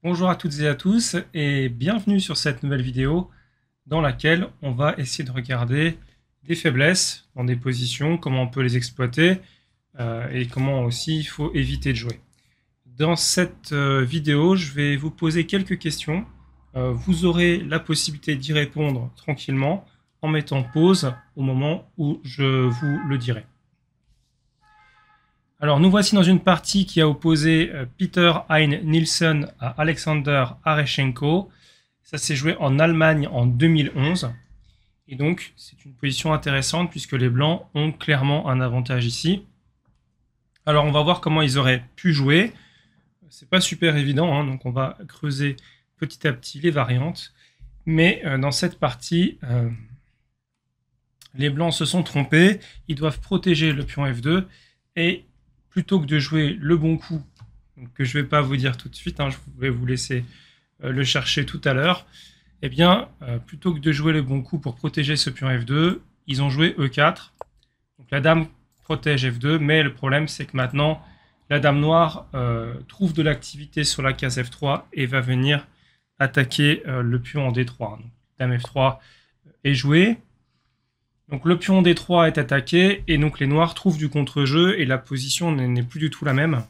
Bonjour à toutes et à tous et bienvenue sur cette nouvelle vidéo dans laquelle on va essayer de regarder des faiblesses dans des positions, comment on peut les exploiter et comment aussi il faut éviter de jouer. Dans cette vidéo, je vais vous poser quelques questions. Vous aurez la possibilité d'y répondre tranquillement en mettant pause au moment où je vous le dirai. Alors, nous voici dans une partie qui a opposé Peter Hein Nielsen à Alexander Areshenko. Ça s'est joué en Allemagne en 2011. Et donc, c'est une position intéressante puisque les Blancs ont clairement un avantage ici. Alors, on va voir comment ils auraient pu jouer. C'est pas super évident, hein, donc on va creuser petit à petit les variantes. Mais dans cette partie, les Blancs se sont trompés. Ils doivent protéger le pion F2 et plutôt que de jouer le bon coup, que je ne vais pas vous dire tout de suite, hein, je vais vous laisser le chercher tout à l'heure, eh bien, plutôt que de jouer le bon coup pour protéger ce pion F2, ils ont joué E4. Donc la dame protège F2, mais le problème c'est que maintenant, la dame noire trouve de l'activité sur la case F3 et va venir attaquer le pion en D3. Donc, dame F3 est jouée. Donc le pion D3 est attaqué et donc les noirs trouvent du contre-jeu et la position n'est plus du tout la même.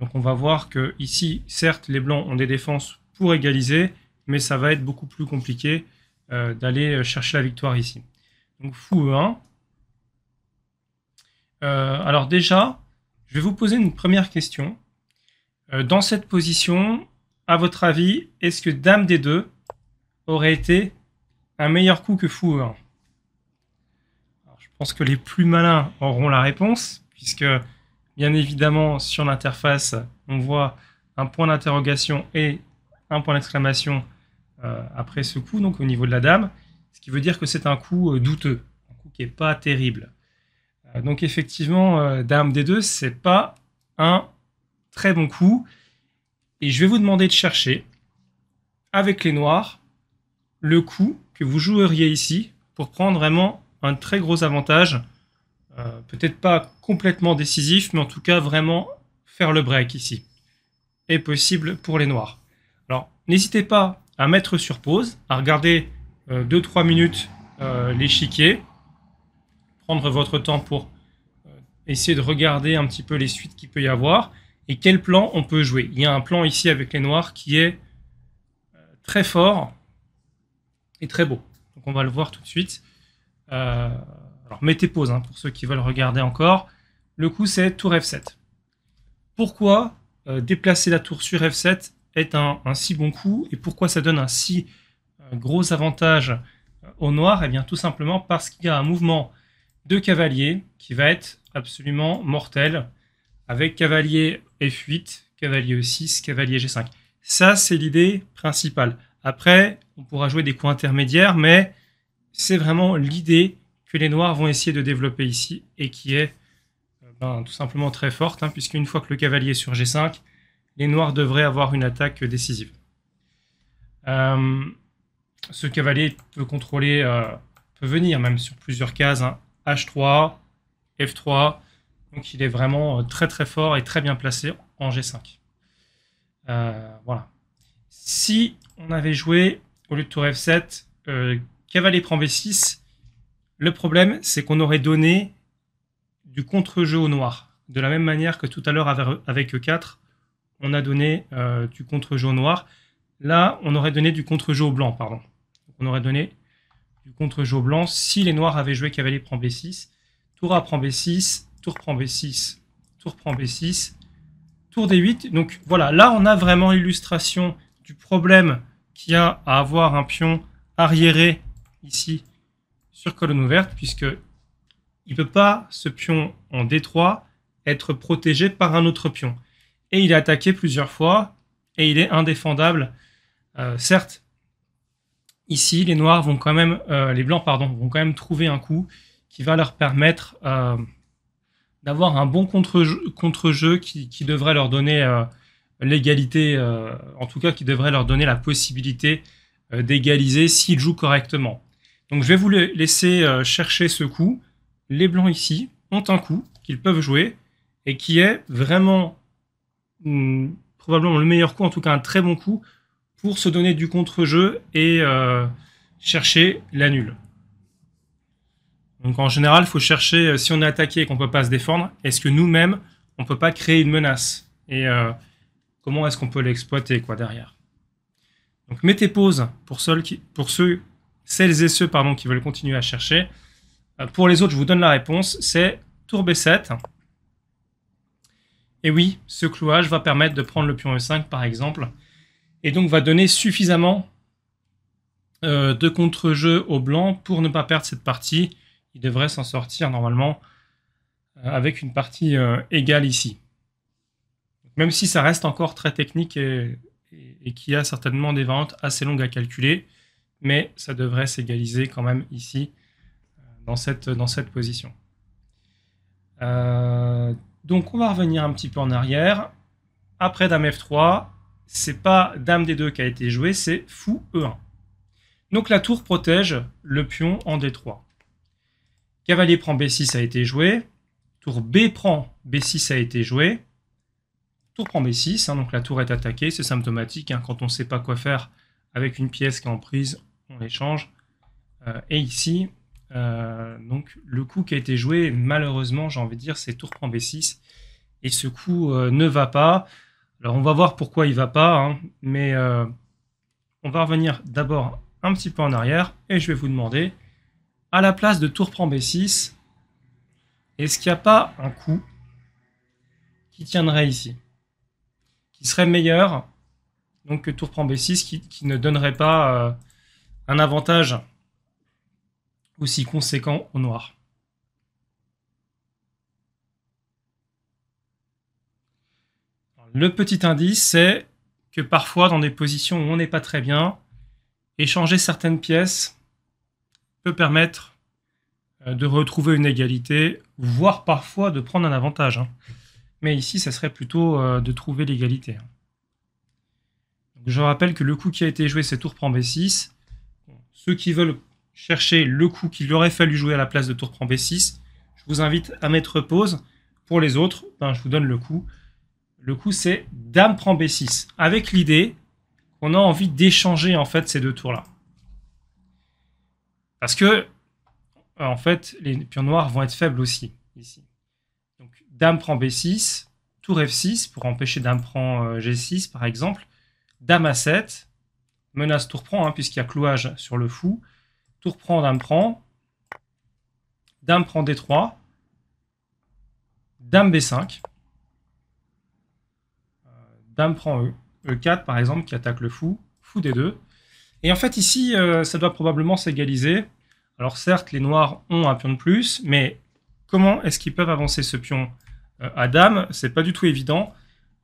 Donc on va voir que ici, certes, les blancs ont des défenses pour égaliser, mais ça va être beaucoup plus compliqué d'aller chercher la victoire ici. Donc fou E1. Alors déjà, je vais vous poser une première question. Dans cette position, à votre avis, est-ce que dame D2 aurait été un meilleur coup que fou E1? Je pense que les plus malins auront la réponse, puisque bien évidemment sur l'interface, on voit un point d'interrogation et un point d'exclamation après ce coup, donc au niveau de la dame, ce qui veut dire que c'est un coup douteux, un coup qui n'est pas terrible. Donc effectivement, dame D2, c'est pas un très bon coup, et je vais vous demander de chercher, avec les noirs, le coup que vous joueriez ici pour prendre vraiment un très gros avantage, peut-être pas complètement décisif, mais en tout cas vraiment faire le break ici, est possible pour les noirs. Alors n'hésitez pas à mettre sur pause, à regarder 2-3 minutes l'échiquier, prendre votre temps pour essayer de regarder un petit peu les suites qu'il peut y avoir et quel plan on peut jouer. Il y a un plan ici avec les noirs qui est très fort et très beau. Donc on va le voir tout de suite. Alors mettez pause hein, pour ceux qui veulent regarder encore. Le coup c'est tour F7. Pourquoi déplacer la tour sur F7 est un si bon coup et pourquoi ça donne un si gros avantage au noir? Eh bien tout simplement parce qu'il y a un mouvement de cavalier qui va être absolument mortel avec cavalier F8, cavalier E6, cavalier G5. Ça c'est l'idée principale. Après on pourra jouer des coups intermédiaires mais c'est vraiment l'idée que les noirs vont essayer de développer ici et qui est tout simplement très forte, hein, puisqu'une fois que le cavalier est sur G5, les noirs devraient avoir une attaque décisive. Ce cavalier peut contrôler, peut venir même sur plusieurs cases, hein, H3, F3, donc il est vraiment très très fort et très bien placé en G5. Voilà. Si on avait joué, au lieu de tour F7, cavalier prend B6, le problème c'est qu'on aurait donné du contre-jeu au noir. De la même manière que tout à l'heure avec E4, on a donné du contre-jeu au noir. Là, on aurait donné du contre-jeu au blanc, pardon. Donc, on aurait donné du contre-jeu au blanc si les noirs avaient joué cavalier prend B6, tour A prend B6, tour prend B6, tour prend B6, tour D8. Donc voilà, là on a vraiment l'illustration du problème qu'il y a à avoir un pion arriéré ici sur colonne ouverte, puisque il ne peut pas, ce pion en D3, être protégé par un autre pion. Et il est attaqué plusieurs fois, et il est indéfendable. Certes, ici, les noirs vont quand même, les blancs, pardon, vont quand même trouver un coup qui va leur permettre d'avoir un bon contre-jeu qui devrait leur donner l'égalité, en tout cas qui devrait leur donner la possibilité d'égaliser s'ils jouent correctement. Donc je vais vous laisser chercher ce coup. Les blancs ici ont un coup qu'ils peuvent jouer et qui est vraiment probablement le meilleur coup, en tout cas un très bon coup, pour se donner du contre-jeu et chercher la nulle. Donc en général, il faut chercher, si on est attaqué et qu'on ne peut pas se défendre, est-ce que nous-mêmes, on ne peut pas créer une menace? Et comment est-ce qu'on peut l'exploiter derrière? Donc mettez pause pour celles et ceux qui veulent continuer à chercher. Pour les autres, je vous donne la réponse, c'est tour B7. Et oui, ce clouage va permettre de prendre le pion E5 par exemple, et donc va donner suffisamment de contre-jeu au blanc pour ne pas perdre cette partie. Il devrait s'en sortir normalement avec une partie égale ici. Même si ça reste encore très technique et qu'il y a certainement des variantes assez longues à calculer, mais ça devrait s'égaliser quand même ici, dans cette position. Donc on va revenir un petit peu en arrière. Après Dame F3, c'est pas Dame D2 qui a été joué, c'est Fou E1. Donc la tour protège le pion en D3. Cavalier prend B6 a été joué. Tour B prend B6 a été joué. Tour prend B6, donc la tour est attaquée, c'est symptomatique. Quand on ne sait pas quoi faire avec une pièce qui est en prise, on l'échange. Et ici, donc le coup qui a été joué, malheureusement, j'ai envie de dire, c'est tour prend B6. Et ce coup ne va pas. Alors on va voir pourquoi il ne va pas, mais on va revenir d'abord un petit peu en arrière et je vais vous demander, à la place de tour prend B6, est-ce qu'il n'y a pas un coup qui tiendrait ici, qui serait meilleur donc que tour prend B6, qui ne donnerait pas un avantage aussi conséquent au noir? Le petit indice, c'est que parfois, dans des positions où on n'est pas très bien, échanger certaines pièces peut permettre de retrouver une égalité, voire parfois de prendre un avantage. Mais ici, ça serait plutôt de trouver l'égalité. Je rappelle que le coup qui a été joué, c'est tour prend B6. Ceux qui veulent chercher le coup qu'il aurait fallu jouer à la place de tour prend B6, je vous invite à mettre pause. Pour les autres, je vous donne le coup. Le coup, c'est Dame prend B6, avec l'idée qu'on a envie d'échanger en fait ces deux tours-là. Parce que, en fait, les pions noirs vont être faibles aussi, ici. Donc, Dame prend B6, tour F6, pour empêcher Dame prend G6, par exemple. Dame A7, menace tour prend, puisqu'il y a clouage sur le fou. Tour prend, Dame prend D3, Dame B5, Dame prend E4 par exemple qui attaque le fou, Fou D2. Et en fait ici ça doit probablement s'égaliser. Alors certes les noirs ont un pion de plus, mais comment est-ce qu'ils peuvent avancer ce pion à Dame? C'est pas du tout évident.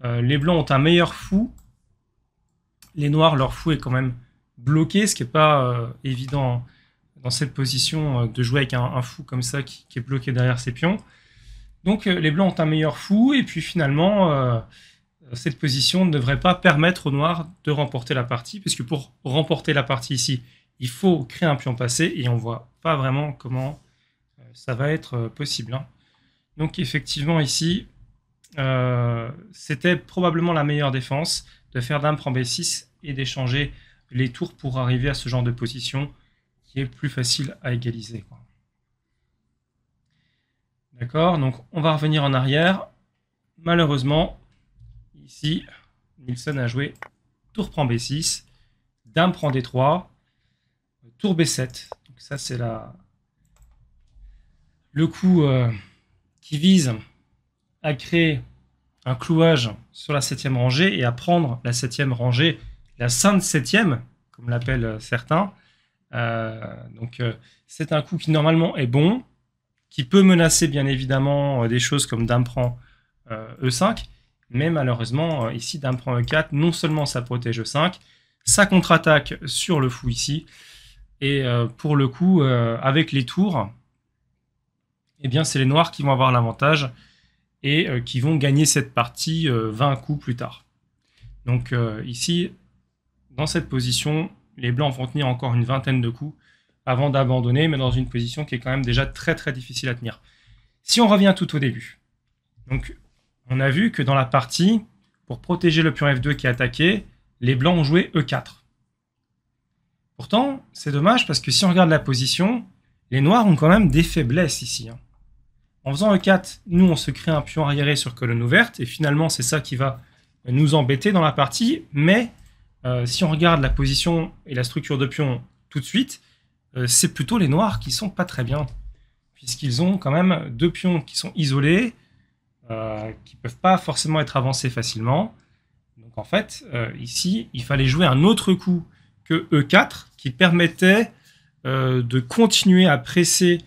Les blancs ont un meilleur fou. Les noirs, leur fou est quand même bloqué, ce qui n'est pas évident dans cette position de jouer avec un fou comme ça qui est bloqué derrière ses pions. Donc les blancs ont un meilleur fou, et puis finalement, cette position ne devrait pas permettre aux noirs de remporter la partie, puisque pour remporter la partie ici, il faut créer un pion passé, et on ne voit pas vraiment comment ça va être possible. Donc effectivement ici, c'était probablement la meilleure défense, de faire Dame prend B6 et d'échanger les tours pour arriver à ce genre de position qui est plus facile à égaliser. D'accord, donc on va revenir en arrière. Malheureusement, ici, Nielsen a joué tour prend B6, Dame prend D3, tour B7. Donc ça, c'est le coup qui vise à créer un clouage sur la 7e rangée et à prendre la 7e rangée, la sainte 7e, comme l'appellent certains. Donc c'est un coup qui normalement est bon, qui peut menacer bien évidemment des choses comme Dame prend E5, mais malheureusement ici Dame prend E4, non seulement ça protège E5, ça contre-attaque sur le fou ici, et pour le coup avec les tours, eh bien c'est les noirs qui vont avoir l'avantage et qui vont gagner cette partie 20 coups plus tard. Donc ici, dans cette position, les blancs vont tenir encore une vingtaine de coups avant d'abandonner, mais dans une position qui est quand même déjà très très difficile à tenir. Si on revient tout au début, donc on a vu que dans la partie, pour protéger le pion F2 qui est attaqué, les blancs ont joué E4. Pourtant, c'est dommage parce que si on regarde la position, les noirs ont quand même des faiblesses ici. En faisant E4, nous on se crée un pion arriéré sur colonne ouverte, et finalement c'est ça qui va nous embêter dans la partie, mais si on regarde la position et la structure de pion tout de suite, c'est plutôt les noirs qui sont pas très bien, puisqu'ils ont quand même deux pions qui sont isolés, qui ne peuvent pas forcément être avancés facilement. Donc en fait, ici, il fallait jouer un autre coup que E4, qui permettait de continuer à presser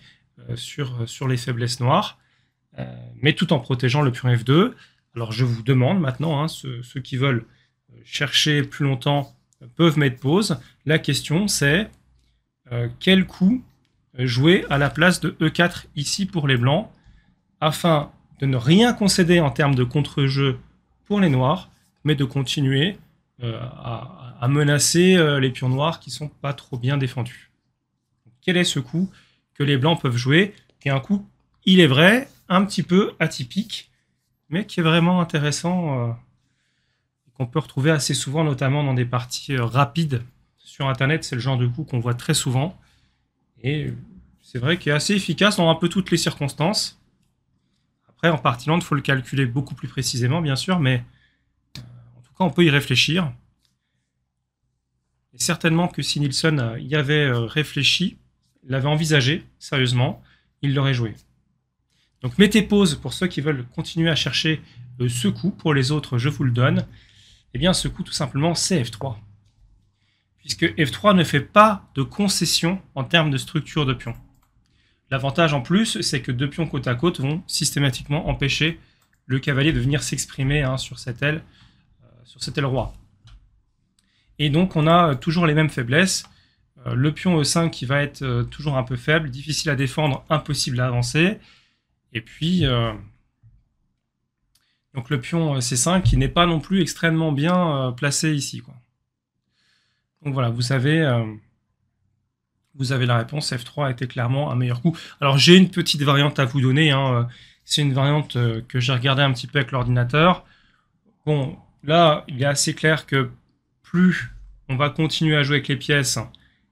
sur les faiblesses noires, mais tout en protégeant le pion F2. Alors je vous demande maintenant, ceux qui veulent chercher plus longtemps peuvent mettre pause. La question c'est quel coup jouer à la place de E4 ici pour les blancs, afin de ne rien concéder en termes de contre-jeu pour les noirs, mais de continuer à menacer les pions noirs qui ne sont pas trop bien défendus. Quel est ce coup que les blancs peuvent jouer, qui est un coup, il est vrai, un petit peu atypique, mais qui est vraiment intéressant, qu'on peut retrouver assez souvent, notamment dans des parties rapides sur Internet. C'est le genre de coup qu'on voit très souvent, et c'est vrai qu'il est assez efficace dans un peu toutes les circonstances. Après, en partie lente, il faut le calculer beaucoup plus précisément, bien sûr, mais en tout cas, on peut y réfléchir. Et certainement que si Nielsen y avait réfléchi, l'avait envisagé sérieusement, il l'aurait joué. Donc mettez pause pour ceux qui veulent continuer à chercher ce coup. Pour les autres, je vous le donne. Eh bien, ce coup, tout simplement, c'est F3. Puisque F3 ne fait pas de concession en termes de structure de pion. L'avantage en plus, c'est que deux pions côte à côte vont systématiquement empêcher le cavalier de venir s'exprimer sur cette aile roi. Et donc, on a toujours les mêmes faiblesses. Le pion E5 qui va être toujours un peu faible, difficile à défendre, impossible à avancer. Et puis, donc le pion C5 qui n'est pas non plus extrêmement bien placé ici, quoi. Donc voilà, vous avez la réponse. F3 était clairement un meilleur coup. Alors j'ai une petite variante à vous donner. C'est une variante que j'ai regardée un petit peu avec l'ordinateur. Bon, là, il est assez clair que plus on va continuer à jouer avec les pièces,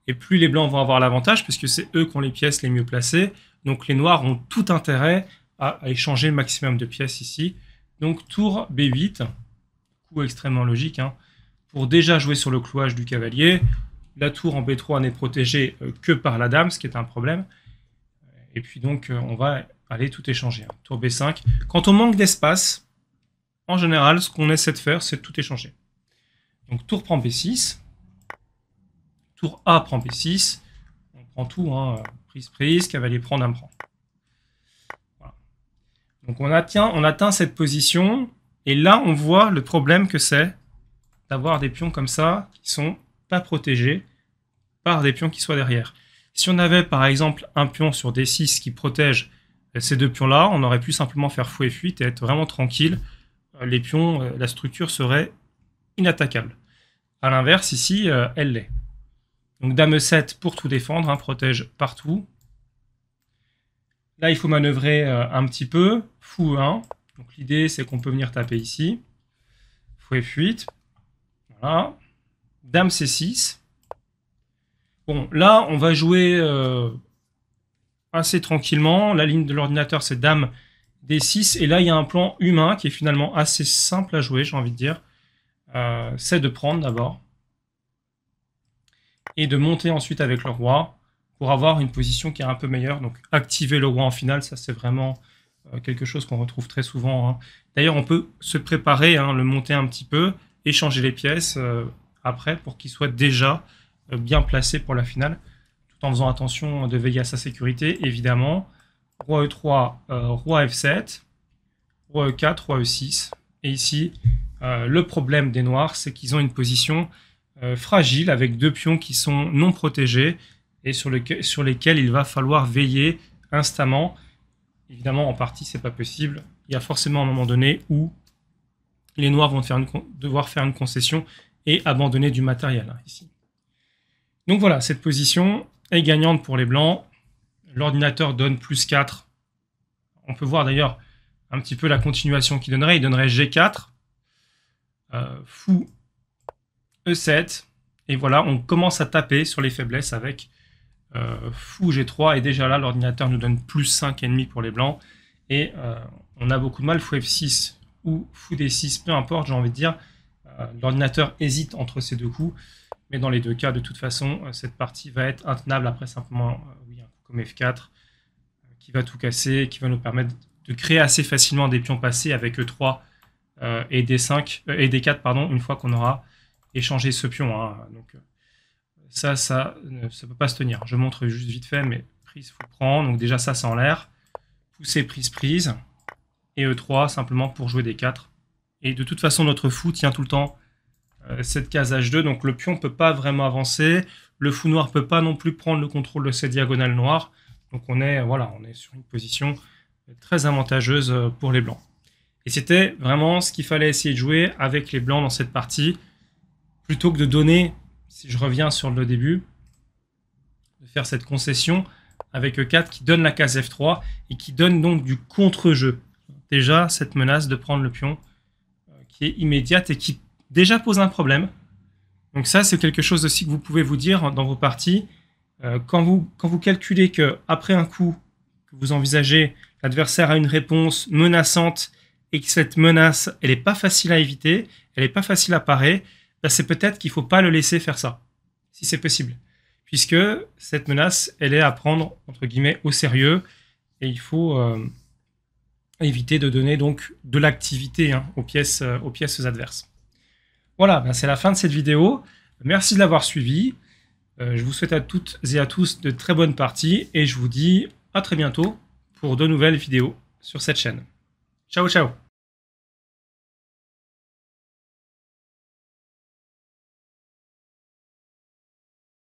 et plus les blancs vont avoir l'avantage, puisque c'est eux qui ont les pièces les mieux placées. Donc les noirs ont tout intérêt à échanger le maximum de pièces ici. Donc tour B8, coup extrêmement logique, pour déjà jouer sur le clouage du cavalier. La tour en B3 n'est protégée que par la dame, ce qui est un problème. Et puis donc on va aller tout échanger. Tour B5. Quand on manque d'espace, en général, ce qu'on essaie de faire, c'est de tout échanger. Donc tour prend B6. Tour A prend B6. On prend tout, prise, cavalier prend, dame prend. Voilà. Donc on atteint cette position. Et là, on voit le problème que c'est d'avoir des pions comme ça qui sont pas protégés par des pions qui soient derrière. Si on avait par exemple un pion sur D6 qui protège ces deux pions-là, on aurait pu simplement faire fou F8 et être vraiment tranquille. Les pions, la structure serait inattaquable. A l'inverse, ici, elle l'est. Donc dame E7 pour tout défendre, protège partout. Là, il faut manœuvrer un petit peu. Fou E1. Donc l'idée, c'est qu'on peut venir taper ici. Fou F8. Voilà. Dame C6. Bon, là, on va jouer assez tranquillement. La ligne de l'ordinateur, c'est dame D6. Et là, il y a un plan humain qui est finalement assez simple à jouer, j'ai envie de dire. C'est de prendre d'abord. Et de monter ensuite avec le roi pour avoir une position qui est un peu meilleure. Donc activer le roi en finale, ça c'est vraiment quelque chose qu'on retrouve très souvent. D'ailleurs, on peut se préparer, le monter un petit peu, échanger les pièces après pour qu'il soit déjà bien placé pour la finale, tout en faisant attention de veiller à sa sécurité, évidemment. Roi E3, roi F7, roi E4, roi E6. Et ici, le problème des noirs, c'est qu'ils ont une position fragile avec deux pions qui sont non protégés et sur lesquels il va falloir veiller instamment. Évidemment, en partie, c'est pas possible. Il y a forcément un moment donné où les noirs vont devoir faire une concession et abandonner du matériel ici. Donc voilà, cette position est gagnante pour les blancs. L'ordinateur donne plus 4. On peut voir d'ailleurs un petit peu la continuation qu'il donnerait. Il donnerait G4. fou E7. Et voilà, on commence à taper sur les faiblesses avec fou G3. Et déjà là, l'ordinateur nous donne plus 5,5 pour les blancs. Et on a beaucoup de mal, fou F6 ou fou D6, peu importe, j'ai envie de dire. L'ordinateur hésite entre ces deux coups. Mais dans les deux cas, de toute façon, cette partie va être intenable après simplement oui, un coup comme F4 qui va tout casser, qui va nous permettre de créer assez facilement des pions passés avec E3 et D5 et D4 pardon, une fois qu'on aura échangé ce pion. Hein. Donc ça ne peut pas se tenir. Je montre juste vite fait, mais prise, faut prendre. Donc déjà ça, c'est en l'air. Pousser, prise. Et E3 simplement pour jouer D4. Et de toute façon, notre fou tient tout le temps cette case H2, donc le pion ne peut pas vraiment avancer, le fou noir ne peut pas non plus prendre le contrôle de cette diagonale noire, donc on est sur une position très avantageuse pour les blancs. Et c'était vraiment ce qu'il fallait essayer de jouer avec les blancs dans cette partie, plutôt que de donner, si je reviens sur le début, de faire cette concession avec E4 qui donne la case F3 et qui donne donc du contre-jeu. Déjà, cette menace de prendre le pion qui est immédiate et qui déjà pose un problème. Donc ça, c'est quelque chose aussi que vous pouvez vous dire dans vos parties. Quand vous calculez qu'après un coup que vous envisagez, l'adversaire a une réponse menaçante et que cette menace, elle n'est pas facile à éviter, elle n'est pas facile à parer, ben c'est peut-être qu'il ne faut pas le laisser faire ça, si c'est possible. Puisque cette menace, elle est à prendre, entre guillemets, au sérieux, et il faut éviter de donner donc de l'activité aux pièces adverses. Voilà, ben c'est la fin de cette vidéo. Merci de l'avoir suivi. Je vous souhaite à toutes et à tous de très bonnes parties et je vous dis à très bientôt pour de nouvelles vidéos sur cette chaîne. Ciao, ciao!